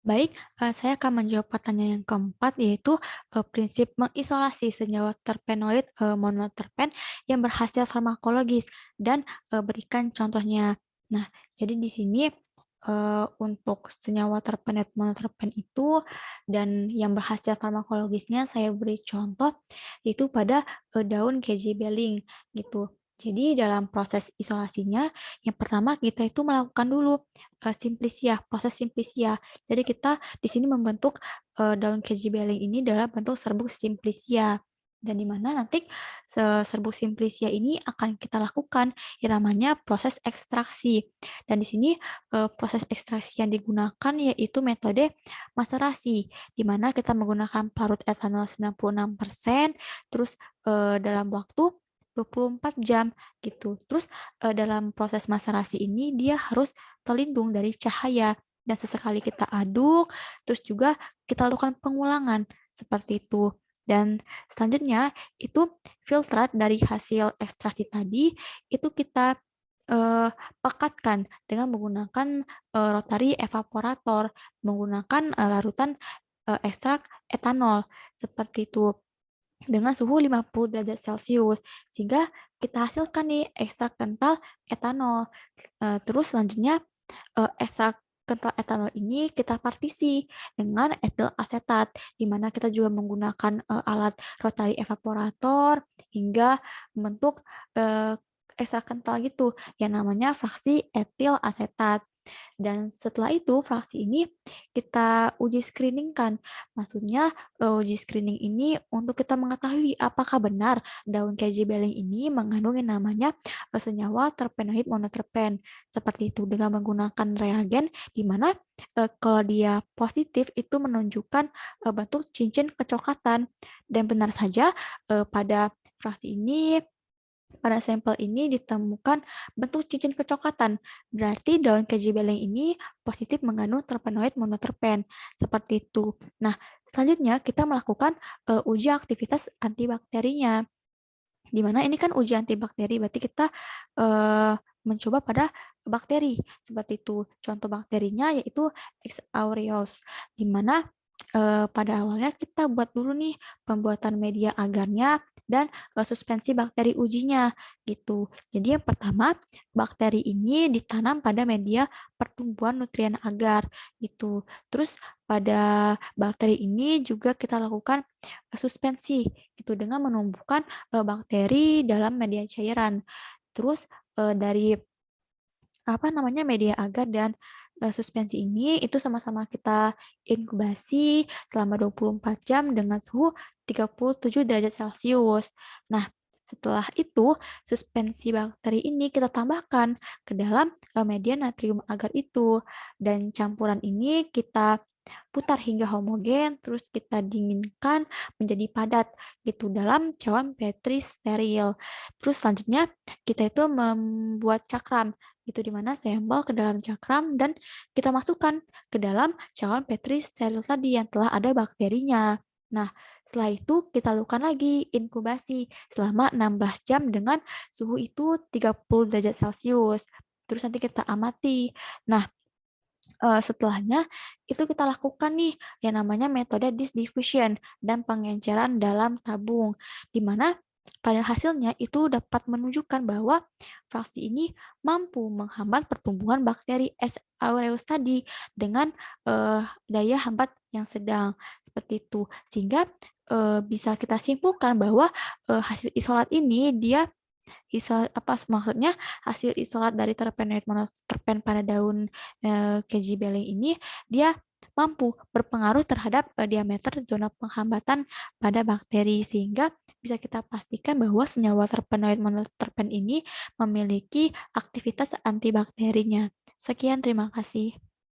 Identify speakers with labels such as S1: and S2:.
S1: Baik, saya akan menjawab pertanyaan yang keempat, yaitu prinsip mengisolasi senyawa terpenoid monoterpen yang berhasil farmakologis dan berikan contohnya. Nah, jadi di sini untuk senyawa terpenoid monoterpen itu dan yang berhasil farmakologisnya saya beri contoh yaitu pada daun keji beling gitu. Jadi dalam proses isolasinya, yang pertama kita itu melakukan dulu simplisia, proses simplisia. Jadi kita di sini membentuk daun keji beling ini dalam bentuk serbuk simplisia. Dan di mana nanti serbuk simplisia ini akan kita lakukan yang namanya proses ekstraksi. Dan di sini proses ekstraksi yang digunakan yaitu metode maserasi, di mana kita menggunakan pelarut etanol 96%, terus dalam waktu 24 jam gitu. Terus dalam proses maserasi ini dia harus terlindung dari cahaya dan sesekali kita aduk, terus juga kita lakukan pengulangan seperti itu. Dan selanjutnya itu filtrat dari hasil ekstraksi tadi itu kita eh, pekatkan dengan menggunakan rotary evaporator, menggunakan larutan ekstrak etanol seperti itu dengan suhu 50 derajat Celcius sehingga kita hasilkan nih ekstrak kental etanol. Terus selanjutnya ekstrak kental etanol ini kita partisi dengan etil asetat, di mana kita juga menggunakan alat rotary evaporator hingga membentuk eh, ekstrak kental gitu, yang namanya fraksi etil asetat. Dan setelah itu fraksi ini kita uji screening-kan. Maksudnya uji screening ini untuk kita mengetahui apakah benar daun keji beling ini mengandung yang namanya senyawa terpenoid monoterpen. Seperti itu dengan menggunakan reagen di mana kalau dia positif itu menunjukkan bentuk cincin kecoklatan dan benar saja pada fraksi ini pada sampel ini ditemukan bentuk cincin kecoklatan. Berarti daun keji beleng ini positif mengandung terpenoid monoterpen. Seperti itu. Nah, selanjutnya kita melakukan uji aktivitas antibakterinya. Di mana ini kan uji antibakteri, berarti kita mencoba pada bakteri. Seperti itu. Contoh bakterinya yaitu X aureus, di mana pada awalnya kita buat dulu nih pembuatan media agarnya dan suspensi bakteri ujinya gitu. Jadi yang pertama, bakteri ini ditanam pada media pertumbuhan nutrien agar gitu. Terus pada bakteri ini juga kita lakukan suspensi gitu dengan menumbuhkan bakteri dalam media cairan. Terus dari apa namanya media agar dan suspensi ini itu sama-sama kita inkubasi selama 24 jam dengan suhu 37 derajat Celcius. Nah, setelah itu suspensi bakteri ini kita tambahkan ke dalam media natrium agar itu dan campuran ini kita putar hingga homogen terus kita dinginkan menjadi padat gitu dalam cawan Petri steril. Terus selanjutnya kita itu membuat cakram itu di mana sampel ke dalam cakram dan kita masukkan ke dalam cawan Petri steril tadi yang telah ada bakterinya. Nah, setelah itu kita lakukan lagi inkubasi selama 16 jam dengan suhu itu 30 derajat Celcius. Terus nanti kita amati. Nah, setelahnya itu kita lakukan nih yang namanya metode disk diffusion dan pengenceran dalam tabung, di mana pada hasilnya itu dapat menunjukkan bahwa fraksi ini mampu menghambat pertumbuhan bakteri S. aureus tadi dengan daya hambat yang sedang seperti itu, sehingga bisa kita simpulkan bahwa hasil isolat ini dia apa maksudnya hasil isolat dari terpenoid monoterpen pada daun keji beling ini dia mampu berpengaruh terhadap diameter zona penghambatan pada bakteri sehingga bisa kita pastikan bahwa senyawa terpenoid monoterpen ini memiliki aktivitas antibakterinya. Sekian, terima kasih.